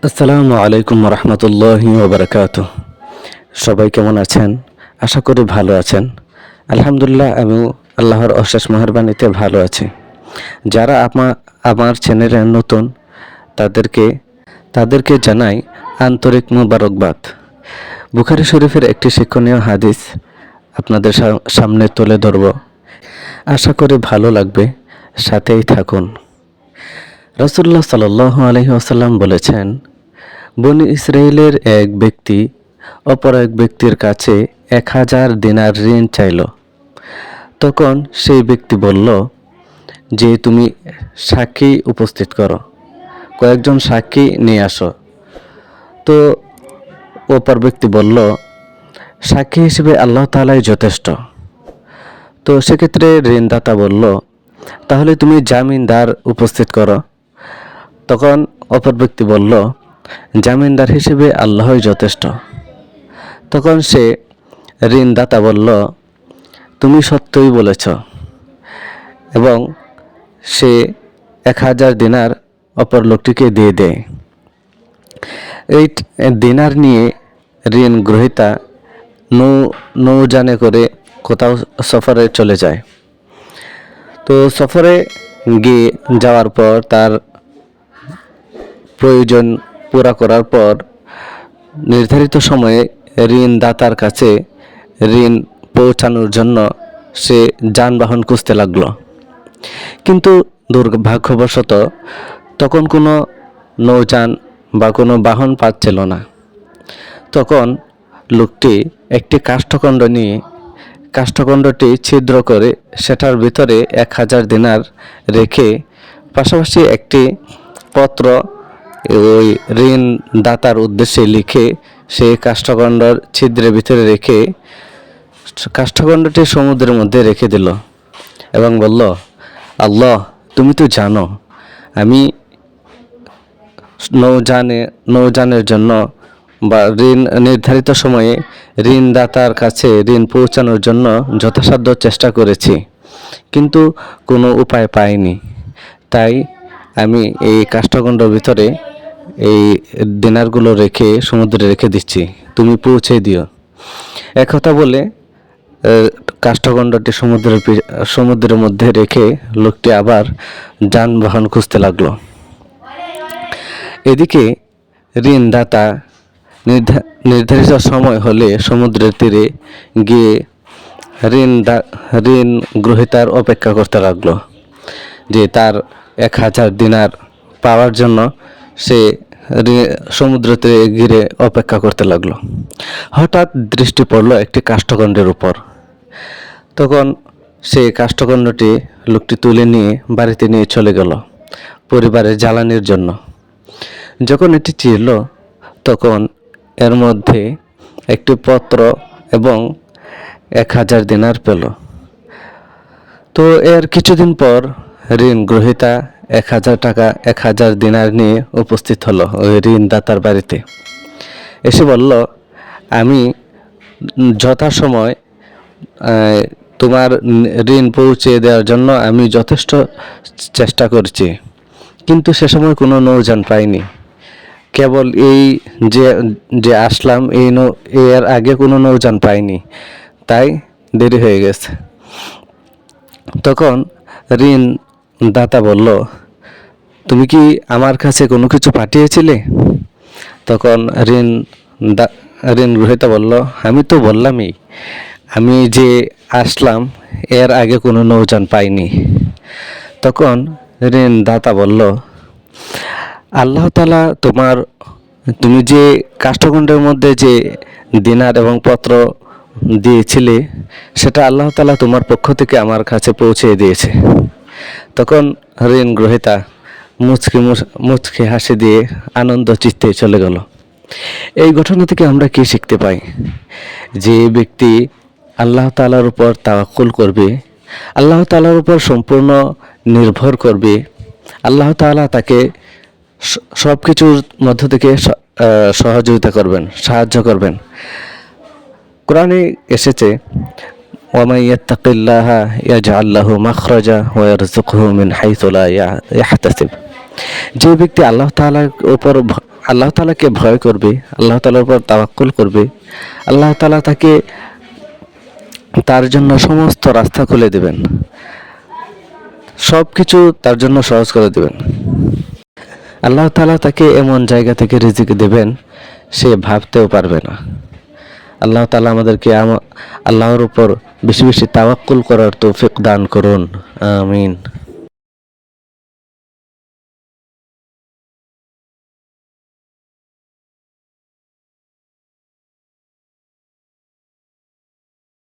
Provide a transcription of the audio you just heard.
আসসালামু আলাইকুম রহমতুল্লাহি ওবরাকাতুহ। সবাই কেমন আছেন? আশা করি ভালো আছেন। আলহামদুলিল্লাহ, আমিও আল্লাহর অশেষ মেহেরবানিতে ভালো আছি। যারা আমার চ্যানেলে নতুন তাদেরকে তাদেরকে জানাই আন্তরিক মোবারকবাদ। বুখারী শরীফের একটি শিক্ষণীয় হাদিস আপনাদের সামনে তুলে ধরব। আশা করি ভালো লাগবে, সাথেই থাকুন। রাসূলুল্লাহ সাল্লাল্লাহু আলাইহি ওয়াসাল্লাম বলেছেন, বনী ইসরাইলের এক ব্যক্তি অপর এক ব্যক্তির কাছে 1000 দিনার ঋণ চাইল। তখন সেই ব্যক্তি বলল যে, তুমি সাক্ষী উপস্থিত করো, কয়েকজন সাক্ষী নিয়ে আসো। তো অপর ব্যক্তি বলল, সাক্ষী হিসেবে আল্লাহ তাআলাই যথেষ্ট। তো সেক্ষেত্রে ঋণদাতা বলল, তাহলে তুমি জামিনদার উপস্থিত করো। তখন অপর ব্যক্তি বলল, জামিনদার হিসেবে আল্লাহই যথেষ্ট। তখন সে ঋণদাতা বলল, তুমি সত্যই বলেছ, এবং সে 1000 দিনার অপর লোকটিকে দিয়ে দেয়। এই দিনার নিয়ে ঋণ গ্রহীতা নৌযানে করে কোথাও সফরে চলে যায়। তো সফরে গিয়ে যাওয়ার পর তার প্রয়োজন পুরা করার পর নির্ধারিত সময়ে ঋণদাতার কাছে ঋণ পৌঁছানোর জন্য সে যানবাহন খুঁজতে লাগলো। কিন্তু দুর্ভাগ্যবশত তখন কোনো নৌযান বা কোনো বাহন পাচ্ছিল না। তখন লোকটি একটি কাষ্ঠখণ্ড নিয়ে কাষ্ঠখণ্ডটি ছিদ্র করে সেটার ভিতরে 1000 দিনার রেখে পাশাপাশি একটি পত্র ওই ঋণদাতার উদ্দেশ্যে লিখে সেই কাষ্ঠখণ্ডর ছিদ্রের ভিতরে রেখে কাষ্ঠখণ্ডটি সমুদ্রের মধ্যে রেখে দিল এবং বলল, আল্লাহ, তুমি তো জানো আমি নৌযানের জন্য বা ঋণ নির্ধারিত সময়ে ঋণদাতার কাছে ঋণ পৌঁছানোর জন্য যথাসাধ্য চেষ্টা করেছি, কিন্তু কোনো উপায় পাইনি। তাই আমি এই কাষ্ঠখণ্ডের ভিতরে এই দিনারগুলো রেখে সমুদ্রে রেখে দিচ্ছি, তুমি পৌঁছে দিও। একথা বলে কাষ্ঠখণ্ডটি সমুদ্রের মধ্যে রেখে লোকটি আবার যানবাহন খুঁজতে লাগলো। এদিকে ঋণদাতা নির্ধারিত সময় হলে সমুদ্রের তীরে গিয়ে ঋণ গ্রহীতার অপেক্ষা করতে লাগলো, যে তার 1000 দিনার পাওয়ার জন্য সে সমুদ্র তীরে ঘিরে অপেক্ষা করতে লাগলো। হঠাৎ দৃষ্টি পড়ল একটি কাষ্ঠখণ্ডের উপর। তখন সেই কাষ্ঠখণ্ডটি লোকটি তুলে নিয়ে বাড়িতে নিয়ে চলে গেল পরিবারের জ্বালানির জন্য। যখন এটি চিরল তখন এর মধ্যে একটি পত্র এবং 1000 দিনার পেল। তো এর কিছুদিন পর ঋণ গ্রহীতা 1000 টাকা 1000 দিনার নিয়ে উপস্থিত হলো ওই ঋণদাতার বাড়িতে। এসে বলল, আমি যথাসময় তোমার ঋণ পৌঁছে দেওয়ার জন্য আমি যথেষ্ট চেষ্টা করছি, কিন্তু সে সময় কোনো নৌযান পাইনি। কেবল এই যে আসলাম এর আগে কোনো নৌযান পাইনি, তাই দেরি হয়ে গেছে। তখন ঋণদাতা বলল, তুমি কি আমার কাছে কোনো কিছু পাঠিয়েছিলে? তখন ঋণ গ্রহীতা বলল, আমি তো বললামই, আমি যে আসলাম এর আগে কোনো নৌযান পাইনি। তখন ঋণদাতা বলল, আল্লাহ তাআলা তুমি যে কাষ্ঠখণ্ডের মধ্যে যে দিনার এবং পত্র দিয়েছিলে সেটা আল্লাহ তাআলা তোমার পক্ষ থেকে আমার কাছে পৌঁছে দিয়েছে। তখন ঋণ গ্রহীতা মুচকি হাসি দিয়ে আনন্দ চিত্তে চলে গেল। এই ঘটনা থেকে আমরা কি শিখতে পাই? যে ব্যক্তি আল্লাহ তাআলার উপর তাওয়াক্কুল করবে, আল্লাহ তাআলার উপর সম্পূর্ণ নির্ভর করবে, আল্লাহ তাআলা তাকে সব কিছুর মধ্য থেকে সহযোগিতা করবেন, সাহায্য করবেন। কোরআনে এসেছে, ওয়ামান ইয়াত্তাকিল্লাহা ইয়াজআল লাহু মাখরাজা ওয়া ইয়ারযুকহু মিন হাইসু লা ইয়াহতাসিব। যে ব্যক্তি আল্লাহ তাআলার উপর আল্লাহ তাআলাকে ভয় করবে, আল্লাহ তাআলার উপর তাওয়াক্কুল করবে, আল্লাহ তাআলা তার জন্য সমস্ত রাস্তা খুলে দেবেন, সব কিছু তার জন্য সহজ করে দেবেন। আল্লাহ তাআলা তাকে এমন জায়গা থেকে রিজিক দেবেন সে ভাবতেও পারবে না। আল্লাহ তাআলা আমাদেরকে আল্লাহর উপর বেশি বেশি তাওয়াক্কুল করার তৌফিক দান করুন। আমিন।